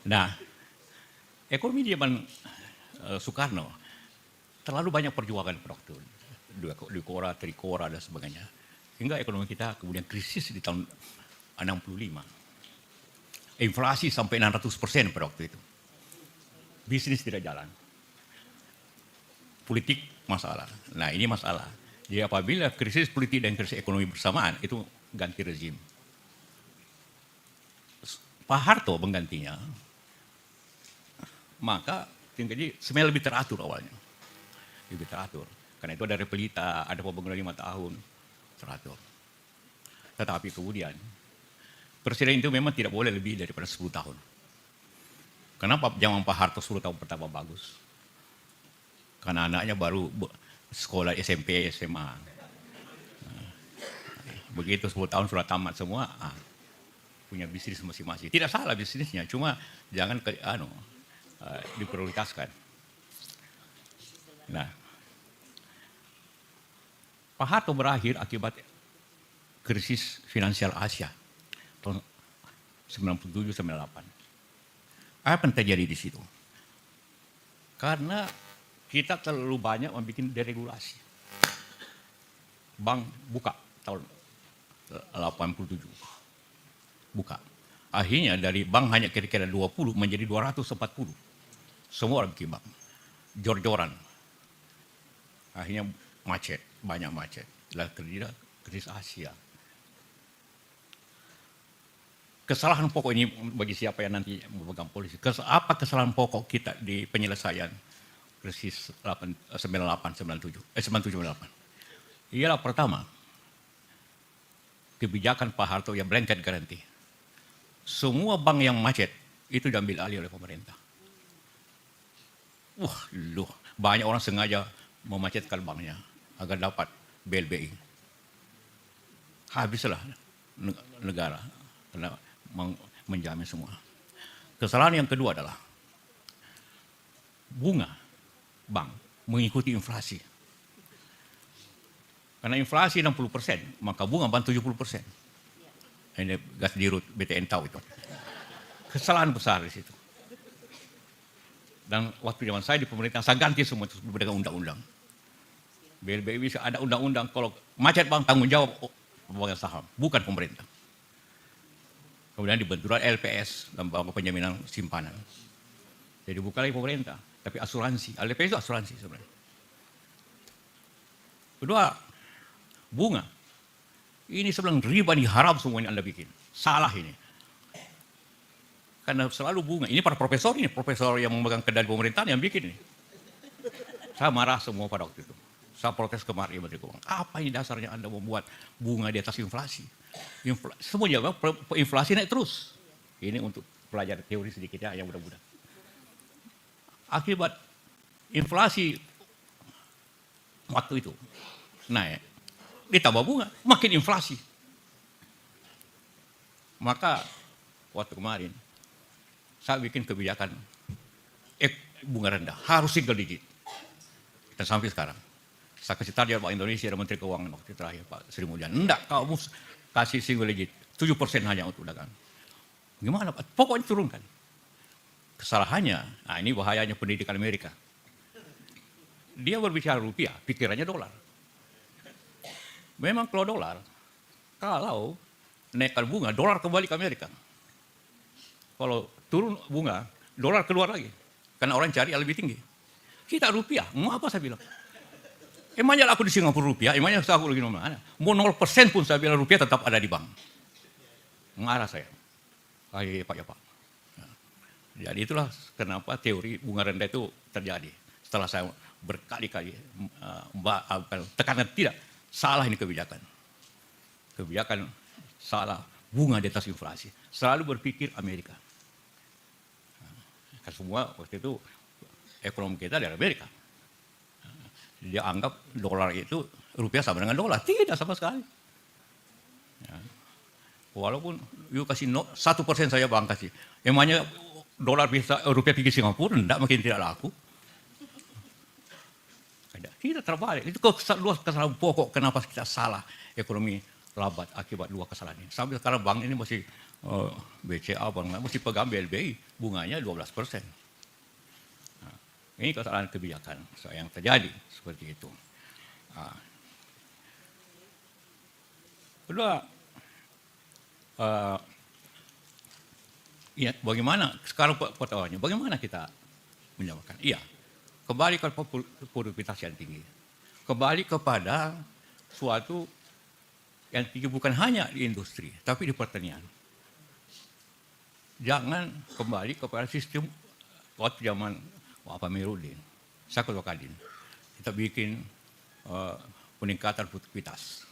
Nah, ekonomi di zaman Soekarno terlalu banyak perjuangan pada waktu itu. Dukora, Trikora dan sebagainya. Hingga ekonomi kita kemudian krisis di tahun 65. Inflasi sampai 600% pada waktu itu. Bisnis tidak jalan. Politik masalah. Nah, ini masalah. Jadi apabila krisis politik dan krisis ekonomi bersamaan, itu ganti rezim. Pak Harto menggantinya, maka jadi sebenarnya lebih teratur awalnya. Lebih teratur. Karena itu ada repelita, ada pembangunan 5 tahun, teratur. Tetapi kemudian, presiden itu memang tidak boleh lebih daripada 10 tahun. Kenapa zaman Pak Harto 10 tahun pertama bagus? Karena anaknya baru sekolah SMP, SMA. Begitu 10 tahun sudah tamat semua, punya bisnis masing-masing. Tidak salah bisnisnya, cuma jangan diprioritaskan. Nah, Pak Harto berakhir akibat krisis finansial Asia tahun 97-98. Apa yang terjadi di situ? Karena kita terlalu banyak membuat deregulasi. Bank buka tahun 87. Buka. Akhirnya dari bank hanya kira-kira 20 menjadi 240. Semua orang bikin bank. Jor-joran. Akhirnya macet, banyak macet. Lah terjadi krisis Asia. Kesalahan pokok ini bagi siapa yang nanti memegang polisi. Apa kesalahan pokok kita di penyelesaian krisis 97-98? Ialah pertama, kebijakan Pak Harto yang blanket garanti. Semua bank yang macet itu diambil alih oleh pemerintah. Banyak orang sengaja memacetkan banknya agar dapat BLBI. Habislah negara karena menjamin semua. Kesalahan yang kedua adalah bunga bank mengikuti inflasi. Karena inflasi 60%, maka bunga bank 70%. Ini gas dirut BTN tahu itu. Kesalahan besar di situ. Dan waktu zaman saya di pemerintah, saya ganti semua itu berdasarkan undang-undang. BLBI bisa ada undang-undang, kalau macet bank tanggung jawab pemegang saham, bukan pemerintah. Kemudian dibentuklah LPS, lembaga penjaminan simpanan. Jadi bukan lagi pemerintah, tapi asuransi. LPS itu asuransi sebenarnya. Kedua, bunga. Ini sebenarnya riba nih, haram semua ini Anda bikin. Salah ini. Karena selalu bunga. Ini para profesor ini, profesor yang memegang kendali pemerintahan yang bikin ini. Saya marah semua pada waktu itu. Saya protes kemarin Menteri Keuangan. Apa ini dasarnya Anda membuat bunga di atas inflasi? Semuanya inflasi naik terus. Ini untuk pelajar teori sedikit ya, yang mudah-mudahan. Akibat inflasi waktu itu naik, ditambah bunga, makin inflasi. Maka waktu kemarin saya bikin kebijakan bunga rendah, harus single digit. Dan sampai sekarang. Saya kasih target Pak Indonesia dan Menteri Keuangan waktu terakhir Pak Sri Mulyani. Enggak, kamu kasih single digit, 7% hanya untuk dagang. Gimana Pak? Pokoknya turunkan. Kesalahannya, nah ini bahayanya pendidikan Amerika. Dia berbicara rupiah, pikirannya dolar. Memang kalau dolar, kalau naikkan bunga, dolar kembali ke Amerika. Kalau turun bunga, dolar keluar lagi. Karena orang cari yang lebih tinggi. Kita rupiah, mau apa saya bilang? Emangnya aku di Singapura rupiah, emangnya aku lagi mana? Mau 0% pun saya bilang rupiah tetap ada di bank. Mengarah saya. Pak ya Pak. Jadi itulah kenapa teori bunga rendah itu terjadi. Setelah saya berkali-kali tekanan tidak, salah ini kebijakan. Kebijakan salah, bunga di atas inflasi. Selalu berpikir Amerika. Semua waktu itu ekonomi kita dari Amerika. Dia anggap dolar itu, rupiah sama dengan dolar. Tidak sama sekali. Ya. Walaupun you kasih 1% saja bang kasih. Emangnya dolar bisa, rupiah pergi Singapura, enggak, makin tidak laku. Tidak terbalik. Itu dua kesalahan pokok kenapa kita salah ekonomi lambat akibat dua kesalahan ini. Sampai sekarang bank ini masih BCA mesti pegang BLBI, bunganya 12%. Nah, ini kesalahan kebijakan yang terjadi seperti itu. Nah, kedua, ya, bagaimana sekarang pertanyaannya, bagaimana kita menyamakan? Iya, kembali ke produktivitas yang tinggi, kembali kepada suatu yang tinggi bukan hanya di industri, tapi di pertanian. Jangan kembali kepada sistem waktu zaman Pak Amiruddin, Sakul Wakadin. Kita bikin peningkatan produktivitas.